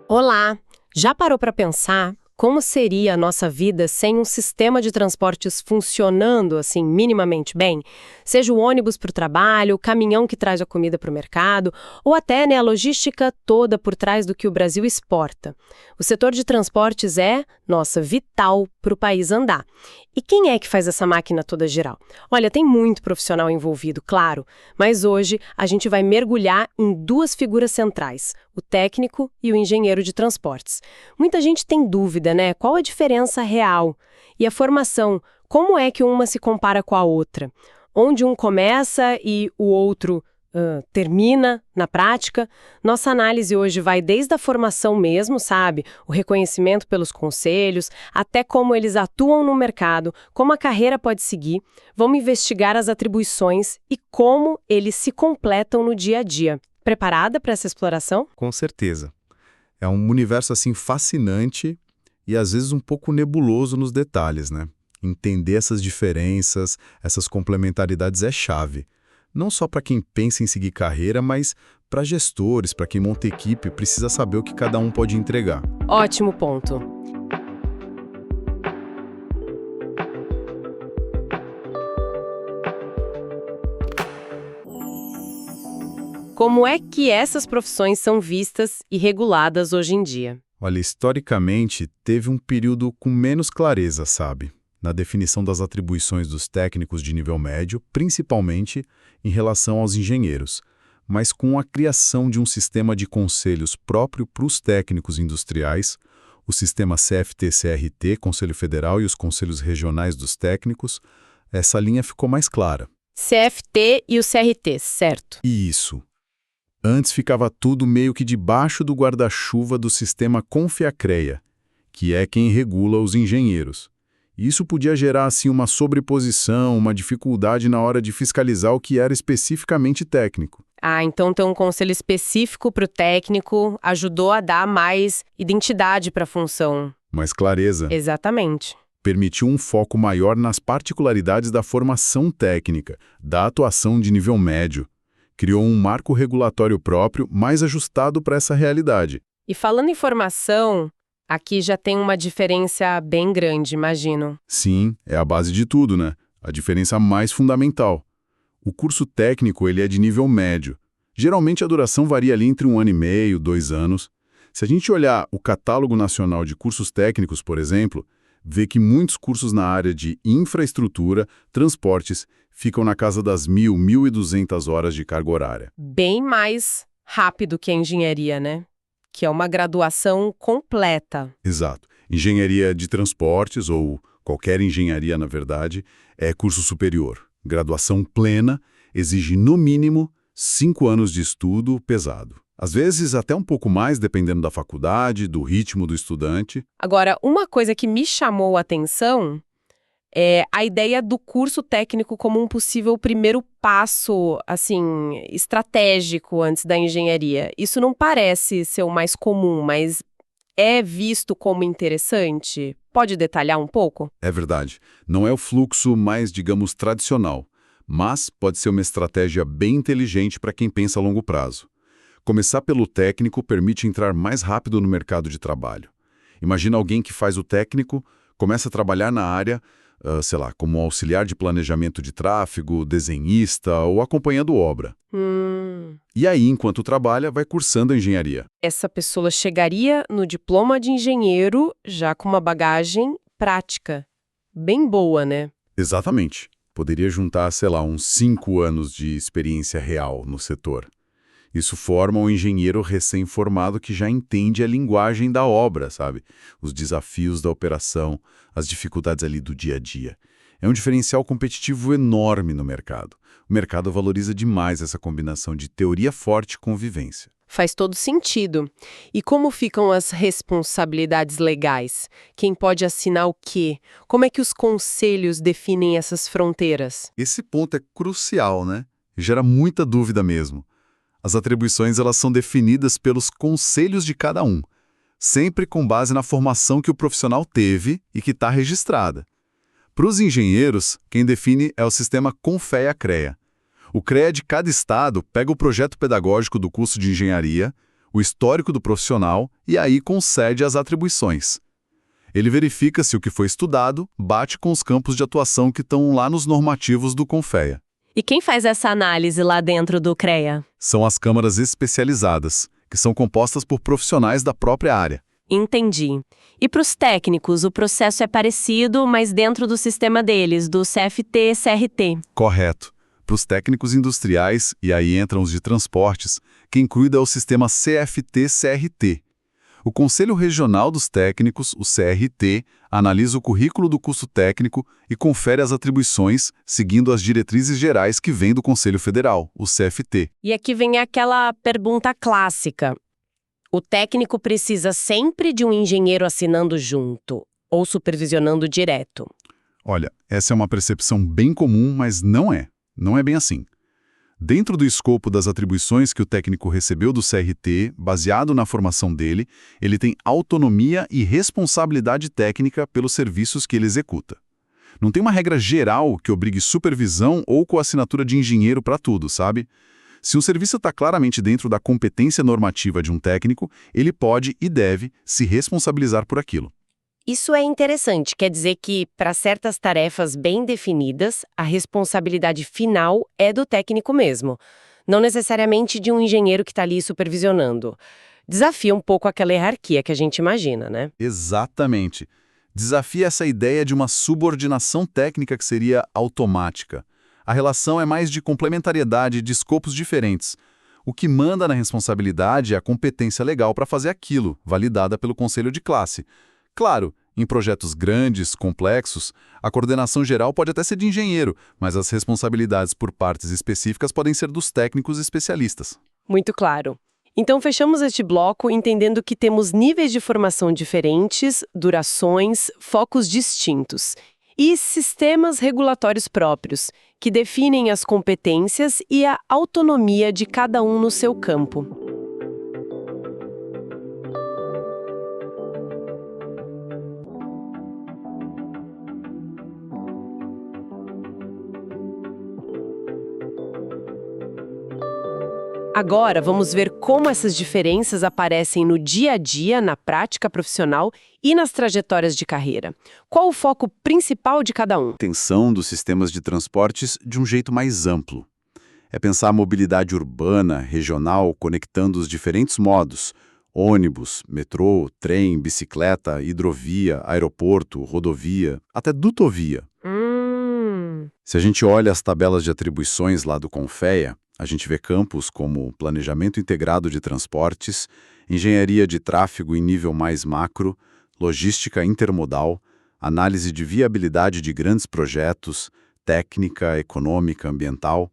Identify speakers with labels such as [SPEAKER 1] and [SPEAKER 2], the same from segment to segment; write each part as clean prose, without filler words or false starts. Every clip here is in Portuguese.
[SPEAKER 1] Olá! Já parou para pensar como seria a nossa vida sem um sistema de transportes funcionando assim minimamente bem? Seja o ônibus para o trabalho, o caminhão que traz a comida para o mercado, ou até a logística toda por trás do que o Brasil exporta. O setor de transportes é, nossa, vital para o país andar. E quem é que faz essa máquina toda girar? Olha, tem muito profissional envolvido, claro, mas hoje a gente vai mergulhar em duas figuras centrais, o técnico e o engenheiro de transportes. Muita gente tem dúvida, né? Qual a diferença real? E a formação, como é que uma se compara com a outra? Onde um começa e o outro termina na prática? Nossa análise hoje vai desde a formação mesmo, sabe? O reconhecimento pelos conselhos, até como eles atuam no mercado, como a carreira pode seguir. Vamos investigar as atribuições e como eles se completam no dia a dia. Preparada para essa exploração?
[SPEAKER 2] Com certeza. É um universo assim fascinante e às vezes um pouco nebuloso nos detalhes, né? Entender essas diferenças, essas complementaridades é chave. Não só para quem pensa em seguir carreira, mas para gestores, para quem monta equipe, precisa saber o que cada um pode entregar.
[SPEAKER 1] Ótimo ponto. Como é que essas profissões são vistas e reguladas hoje em dia?
[SPEAKER 2] Olha, historicamente, teve um período com menos clareza, sabe? Na definição das atribuições dos técnicos de nível médio, principalmente em relação aos engenheiros, mas com a criação de um sistema de conselhos próprio para os técnicos industriais, o sistema CFT-CRT, Conselho Federal, e os conselhos regionais dos técnicos, essa linha ficou mais clara.
[SPEAKER 1] CFT e o CRT, certo?
[SPEAKER 2] Isso. Antes ficava tudo meio que debaixo do guarda-chuva do sistema Confiacrea, que é quem regula os engenheiros. Isso podia gerar assim uma sobreposição, uma dificuldade na hora de fiscalizar o que era especificamente técnico.
[SPEAKER 1] Então ter um conselho específico para o técnico ajudou a dar mais identidade para a função.
[SPEAKER 2] Mais clareza.
[SPEAKER 1] Exatamente.
[SPEAKER 2] Permitiu um foco maior nas particularidades da formação técnica, da atuação de nível médio. Criou um marco regulatório próprio mais ajustado para essa realidade.
[SPEAKER 1] E falando em formação, aqui já tem uma diferença bem grande, imagino.
[SPEAKER 2] Sim, é a base de tudo, né? A diferença mais fundamental. O curso técnico ele é de nível médio. Geralmente a duração varia ali entre 1 ano e meio, 2 anos. Se a gente olhar o Catálogo Nacional de Cursos Técnicos, por exemplo, vê que muitos cursos na área de infraestrutura, transportes, ficam na casa das 1.200 horas de carga horária.
[SPEAKER 1] Bem mais rápido que a engenharia, né? Que é uma graduação completa.
[SPEAKER 2] Exato. Engenharia de transportes, ou qualquer engenharia, na verdade, é curso superior. Graduação plena, exige no mínimo 5 anos de estudo pesado. Às vezes até um pouco mais, dependendo da faculdade, do ritmo do estudante.
[SPEAKER 1] Agora, uma coisa que me chamou a atenção é a ideia do curso técnico como um possível primeiro passo, assim, estratégico antes da engenharia. Isso não parece ser o mais comum, mas é visto como interessante? Pode detalhar um pouco?
[SPEAKER 2] É verdade. Não é o fluxo mais, digamos, tradicional, mas pode ser uma estratégia bem inteligente para quem pensa a longo prazo. Começar pelo técnico permite entrar mais rápido no mercado de trabalho. Imagina alguém que faz o técnico, começa a trabalhar na área, sei lá, como auxiliar de planejamento de tráfego, desenhista ou acompanhando obra. E aí, enquanto trabalha, vai cursando a engenharia.
[SPEAKER 1] Essa pessoa chegaria no diploma de engenheiro já com uma bagagem prática. Bem boa, né?
[SPEAKER 2] Exatamente. Poderia juntar, sei lá, uns 5 anos de experiência real no setor. Isso forma um engenheiro recém-formado que já entende a linguagem da obra, sabe? Os desafios da operação, as dificuldades ali do dia a dia. É um diferencial competitivo enorme no mercado. O mercado valoriza demais essa combinação de teoria forte e convivência.
[SPEAKER 1] Faz todo sentido. E como ficam as responsabilidades legais? Quem pode assinar o quê? Como é que os conselhos definem essas fronteiras?
[SPEAKER 2] Esse ponto é crucial, né? Gera muita dúvida mesmo. As atribuições elas são definidas pelos conselhos de cada um, sempre com base na formação que o profissional teve e que está registrada. Para os engenheiros, quem define é o sistema Confea-CREA. O CREA de cada estado pega o projeto pedagógico do curso de engenharia, o histórico do profissional e aí concede as atribuições. Ele verifica se o que foi estudado bate com os campos de atuação que estão lá nos normativos do CONFEA.
[SPEAKER 1] E quem faz essa análise lá dentro do CREA?
[SPEAKER 2] São as câmaras especializadas, que são compostas por profissionais da própria área.
[SPEAKER 1] Entendi. E para os técnicos, o processo é parecido, mas dentro do sistema deles, do CFT-CRT.
[SPEAKER 2] Correto. Para os técnicos industriais, e aí entram os de transportes, quem cuida é o sistema CFT-CRT. O Conselho Regional dos Técnicos, o CRT, analisa o currículo do curso técnico e confere as atribuições, seguindo as diretrizes gerais que vêm do Conselho Federal, o CFT.
[SPEAKER 1] E aqui vem aquela pergunta clássica. O técnico precisa sempre de um engenheiro assinando junto ou supervisionando direto?
[SPEAKER 2] Olha, essa é uma percepção bem comum, mas não é. Não é bem assim. Dentro do escopo das atribuições que o técnico recebeu do CRT, baseado na formação dele, ele tem autonomia e responsabilidade técnica pelos serviços que ele executa. Não tem uma regra geral que obrigue supervisão ou coassinatura de engenheiro para tudo, sabe? Se um serviço está claramente dentro da competência normativa de um técnico, ele pode e deve se responsabilizar por aquilo.
[SPEAKER 1] Isso é interessante, quer dizer que, para certas tarefas bem definidas, a responsabilidade final é do técnico mesmo, não necessariamente de um engenheiro que está ali supervisionando. Desafia um pouco aquela hierarquia que a gente imagina, né?
[SPEAKER 2] Exatamente. Desafia essa ideia de uma subordinação técnica que seria automática. A relação é mais de complementariedade de escopos diferentes. O que manda na responsabilidade é a competência legal para fazer aquilo, validada pelo conselho de classe. Claro, em projetos grandes, complexos, a coordenação geral pode até ser de engenheiro, mas as responsabilidades por partes específicas podem ser dos técnicos especialistas.
[SPEAKER 1] Muito claro. Então, fechamos este bloco entendendo que temos níveis de formação diferentes, durações, focos distintos e sistemas regulatórios próprios, que definem as competências e a autonomia de cada um no seu campo. Agora, vamos ver como essas diferenças aparecem no dia a dia, na prática profissional e nas trajetórias de carreira. Qual o foco principal de cada um?
[SPEAKER 2] Atenção dos sistemas de transportes de um jeito mais amplo. É pensar a mobilidade urbana, regional, conectando os diferentes modos: ônibus, metrô, trem, bicicleta, hidrovia, aeroporto, rodovia, até dutovia. Se a gente olha as tabelas de atribuições lá do CONFEA, a gente vê campos como planejamento integrado de transportes, engenharia de tráfego em nível mais macro, logística intermodal, análise de viabilidade de grandes projetos, técnica, econômica, ambiental,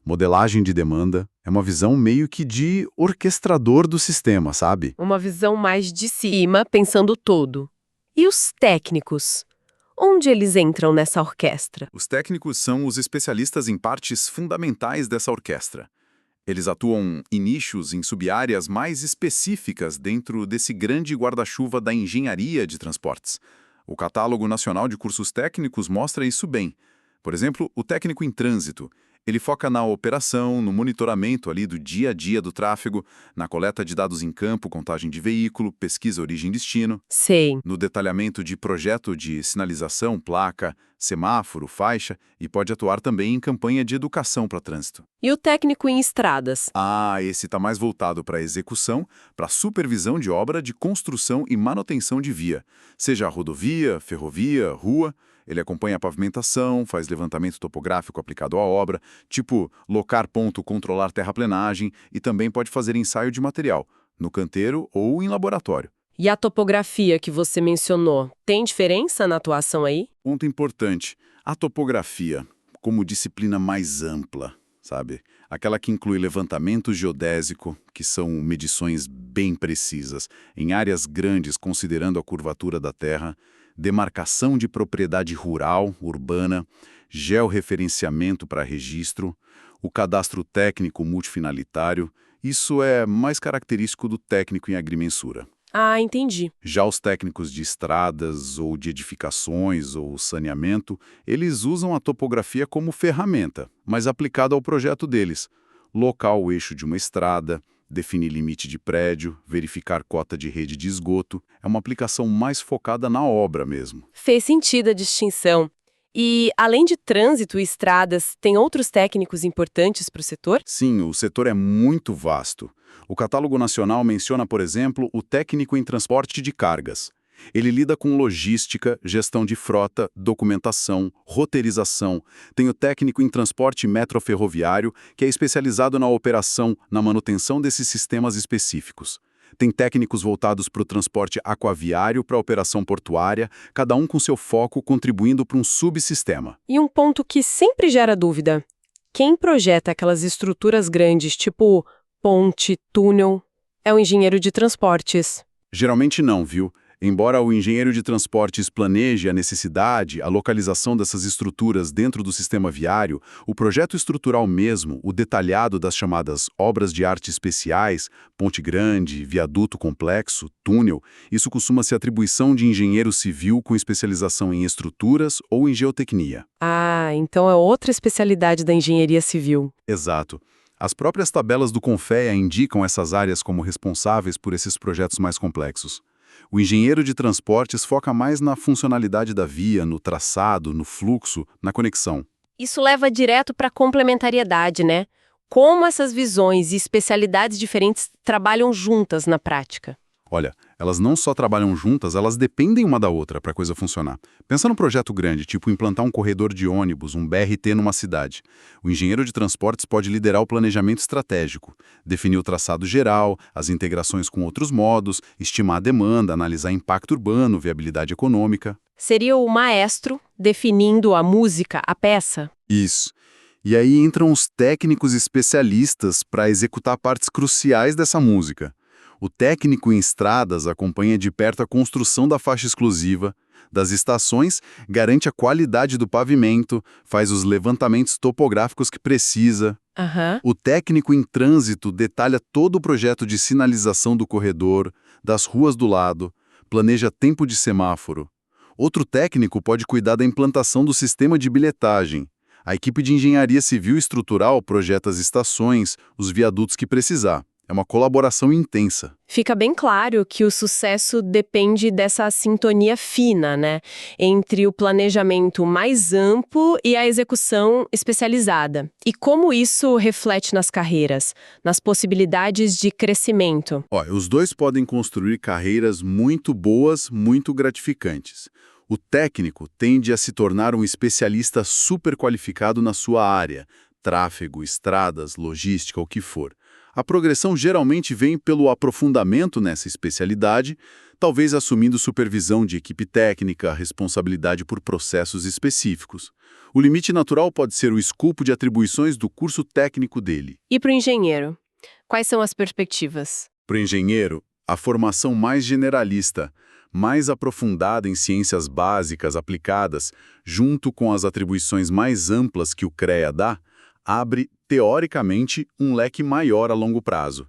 [SPEAKER 2] modelagem de demanda. É uma visão meio que de orquestrador do sistema, sabe?
[SPEAKER 1] Uma visão mais de cima, pensando todo. E os técnicos? Onde eles entram nessa orquestra?
[SPEAKER 2] Os técnicos são os especialistas em partes fundamentais dessa orquestra. Eles atuam em nichos, em sub-áreas mais específicas dentro desse grande guarda-chuva da engenharia de transportes. O Catálogo Nacional de Cursos Técnicos mostra isso bem. Por exemplo, o técnico em trânsito. Ele foca na operação, no monitoramento ali do dia a dia do tráfego, na coleta de dados em campo, contagem de veículo, pesquisa origem-destino.
[SPEAKER 1] Sei.
[SPEAKER 2] No detalhamento de projeto de sinalização, placa, semáforo, faixa, e pode atuar também em campanha de educação para trânsito.
[SPEAKER 1] E o técnico em estradas?
[SPEAKER 2] Esse está mais voltado para a execução, para a supervisão de obra de construção e manutenção de via, seja rodovia, ferrovia, rua. Ele acompanha a pavimentação, faz levantamento topográfico aplicado à obra, tipo locar ponto, controlar terraplenagem, e também pode fazer ensaio de material, no canteiro ou em laboratório.
[SPEAKER 1] E a topografia que você mencionou, tem diferença na atuação aí?
[SPEAKER 2] Ponto importante, a topografia, como disciplina mais ampla, sabe? Aquela que inclui levantamento geodésico, que são medições bem precisas, em áreas grandes considerando a curvatura da Terra, demarcação de propriedade rural, urbana, georreferenciamento para registro, o cadastro técnico multifinalitário. Isso é mais característico do técnico em agrimensura.
[SPEAKER 1] Ah, entendi.
[SPEAKER 2] Já os técnicos de estradas ou de edificações ou saneamento, eles usam a topografia como ferramenta, mas aplicada ao projeto deles. Local o eixo de uma estrada, definir limite de prédio, verificar cota de rede de esgoto. É uma aplicação mais focada na obra mesmo.
[SPEAKER 1] Fez sentido a distinção. E, além de trânsito e estradas, tem outros técnicos importantes para o setor?
[SPEAKER 2] Sim, o setor é muito vasto. O catálogo nacional menciona, por exemplo, o técnico em transporte de cargas. Ele lida com logística, gestão de frota, documentação, roteirização. Tem o técnico em transporte metroferroviário, que é especializado na operação, na manutenção desses sistemas específicos. Tem técnicos voltados para o transporte aquaviário, para a operação portuária, cada um com seu foco contribuindo para um subsistema.
[SPEAKER 1] E um ponto que sempre gera dúvida: quem projeta aquelas estruturas grandes, tipo ponte, túnel, é o engenheiro de transportes.
[SPEAKER 2] Geralmente não, viu? Embora o engenheiro de transportes planeje a necessidade, a localização dessas estruturas dentro do sistema viário, o projeto estrutural mesmo, o detalhado das chamadas obras de arte especiais, ponte grande, viaduto complexo, túnel, isso costuma ser atribuição de engenheiro civil com especialização em estruturas ou em geotecnia.
[SPEAKER 1] Ah, então é outra especialidade da engenharia civil.
[SPEAKER 2] Exato. As próprias tabelas do CONFEA indicam essas áreas como responsáveis por esses projetos mais complexos. O engenheiro de transportes foca mais na funcionalidade da via, no traçado, no fluxo, na conexão.
[SPEAKER 1] Isso leva direto para a complementariedade, né? Como essas visões e especialidades diferentes trabalham juntas na prática.
[SPEAKER 2] Olha, elas não só trabalham juntas, elas dependem uma da outra para a coisa funcionar. Pensa num projeto grande, tipo implantar um corredor de ônibus, um BRT numa cidade. O engenheiro de transportes pode liderar o planejamento estratégico, definir o traçado geral, as integrações com outros modos, estimar a demanda, analisar impacto urbano, viabilidade econômica.
[SPEAKER 1] Seria o maestro definindo a música, a peça?
[SPEAKER 2] Isso. E aí entram os técnicos especialistas para executar partes cruciais dessa música. O técnico em estradas acompanha de perto a construção da faixa exclusiva, das estações, garante a qualidade do pavimento, faz os levantamentos topográficos que precisa. O técnico em trânsito detalha todo o projeto de sinalização do corredor, das ruas do lado, planeja tempo de semáforo. Outro técnico pode cuidar da implantação do sistema de bilhetagem. A equipe de engenharia civil e estrutural projeta as estações, os viadutos que precisar. É uma colaboração intensa.
[SPEAKER 1] Fica bem claro que o sucesso depende dessa sintonia fina, né? Entre o planejamento mais amplo e a execução especializada. E como isso reflete nas carreiras, nas possibilidades de crescimento?
[SPEAKER 2] Os dois podem construir carreiras muito boas, muito gratificantes. O técnico tende a se tornar um especialista super qualificado na sua área, tráfego, estradas, logística, o que for. A progressão geralmente vem pelo aprofundamento nessa especialidade, talvez assumindo supervisão de equipe técnica, responsabilidade por processos específicos. O limite natural pode ser o escopo de atribuições do curso técnico dele.
[SPEAKER 1] E para o engenheiro? Quais são as perspectivas?
[SPEAKER 2] Para o engenheiro, a formação mais generalista, mais aprofundada em ciências básicas aplicadas, junto com as atribuições mais amplas que o CREA dá, abre, teoricamente, um leque maior a longo prazo.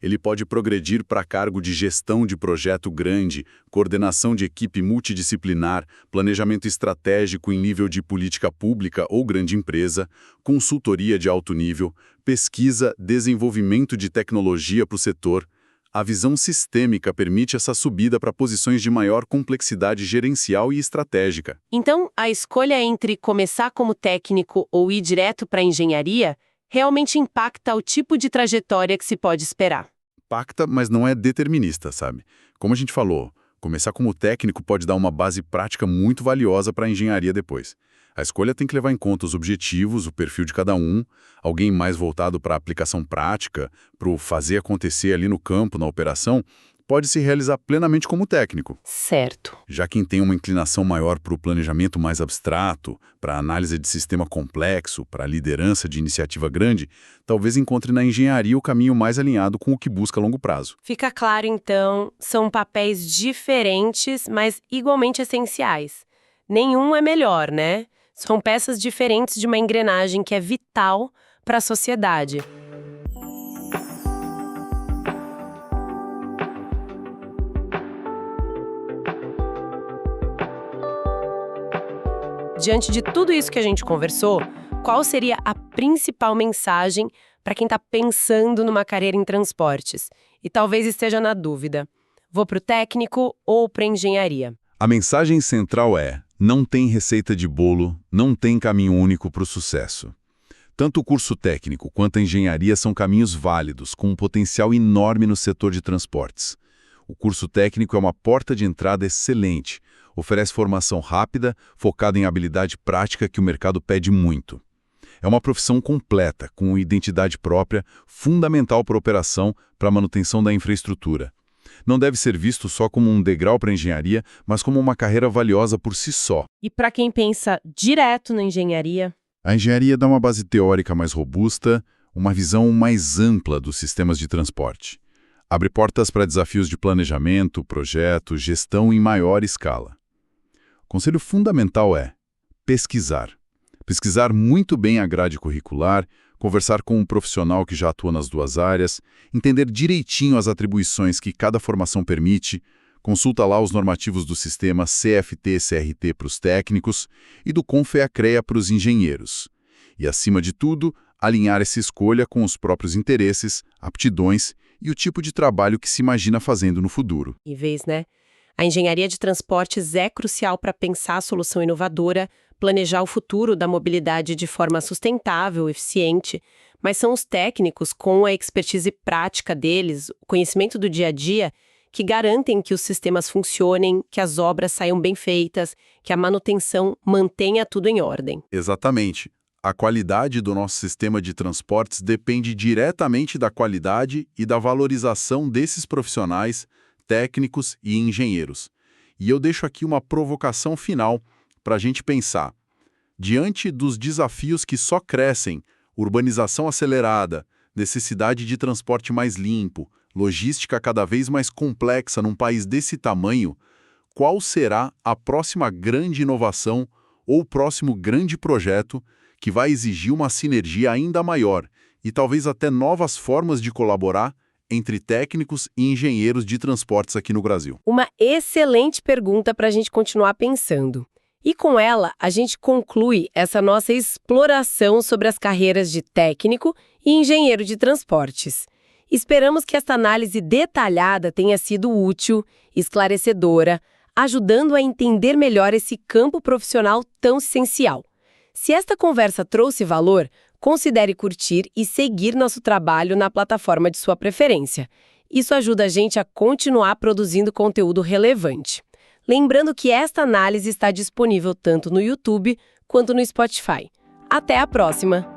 [SPEAKER 2] Ele pode progredir para cargo de gestão de projeto grande, coordenação de equipe multidisciplinar, planejamento estratégico em nível de política pública ou grande empresa, consultoria de alto nível, pesquisa, desenvolvimento de tecnologia para o setor. A visão sistêmica permite essa subida para posições de maior complexidade gerencial e estratégica.
[SPEAKER 1] Então, a escolha entre começar como técnico ou ir direto para a engenharia realmente impacta o tipo de trajetória que se pode esperar.
[SPEAKER 2] Impacta, mas não é determinista, sabe? Como a gente falou, começar como técnico pode dar uma base prática muito valiosa para a engenharia depois. A escolha tem que levar em conta os objetivos, o perfil de cada um, alguém mais voltado para a aplicação prática, para o fazer acontecer ali no campo, na operação, pode se realizar plenamente como técnico.
[SPEAKER 1] Certo.
[SPEAKER 2] Já quem tem uma inclinação maior para o planejamento mais abstrato, para a análise de sistema complexo, para a liderança de iniciativa grande, talvez encontre na engenharia o caminho mais alinhado com o que busca a longo prazo.
[SPEAKER 1] Fica claro, então, são papéis diferentes, mas igualmente essenciais. Nenhum é melhor, né? São peças diferentes de uma engrenagem que é vital para a sociedade. Diante de tudo isso que a gente conversou, qual seria a principal mensagem para quem está pensando numa carreira em transportes e talvez esteja na dúvida: vou para o técnico ou para a engenharia?
[SPEAKER 2] A mensagem central é: não tem receita de bolo, não tem caminho único para o sucesso. Tanto o curso técnico quanto a engenharia são caminhos válidos, com um potencial enorme no setor de transportes. O curso técnico é uma porta de entrada excelente, oferece formação rápida, focada em habilidade prática que o mercado pede muito. É uma profissão completa, com identidade própria, fundamental para a operação, para a manutenção da infraestrutura. Não deve ser visto só como um degrau para a engenharia, mas como uma carreira valiosa por si só.
[SPEAKER 1] E para quem pensa direto na engenharia?
[SPEAKER 2] A engenharia dá uma base teórica mais robusta, uma visão mais ampla dos sistemas de transporte. Abre portas para desafios de planejamento, projeto, gestão em maior escala. O conselho fundamental é pesquisar. Pesquisar muito bem a grade curricular, conversar com um profissional que já atua nas duas áreas, entender direitinho as atribuições que cada formação permite, consulta lá os normativos do sistema CFT-CRT para os técnicos e do CONFEA-CREA para os engenheiros. E, acima de tudo, alinhar essa escolha com os próprios interesses, aptidões e o tipo de trabalho que se imagina fazendo no futuro.
[SPEAKER 1] E vez, né? A engenharia de transportes é crucial para pensar a solução inovadora, planejar o futuro da mobilidade de forma sustentável, eficiente, mas são os técnicos, com a expertise prática deles, o conhecimento do dia a dia, que garantem que os sistemas funcionem, que as obras saiam bem feitas, que a manutenção mantenha tudo em ordem.
[SPEAKER 2] Exatamente. A qualidade do nosso sistema de transportes depende diretamente da qualidade e da valorização desses profissionais, técnicos e engenheiros. E eu deixo aqui uma provocação final para a gente pensar. Diante dos desafios que só crescem, urbanização acelerada, necessidade de transporte mais limpo, logística cada vez mais complexa num país desse tamanho, qual será a próxima grande inovação ou o próximo grande projeto que vai exigir uma sinergia ainda maior e talvez até novas formas de colaborar entre técnicos e engenheiros de transportes aqui no Brasil?
[SPEAKER 1] Uma excelente pergunta para a gente continuar pensando. E com ela, a gente conclui essa nossa exploração sobre as carreiras de técnico e engenheiro de transportes. Esperamos que esta análise detalhada tenha sido útil, esclarecedora, ajudando a entender melhor esse campo profissional tão essencial. Se esta conversa trouxe valor, considere curtir e seguir nosso trabalho na plataforma de sua preferência. Isso ajuda a gente a continuar produzindo conteúdo relevante. Lembrando que esta análise está disponível tanto no YouTube quanto no Spotify. Até a próxima!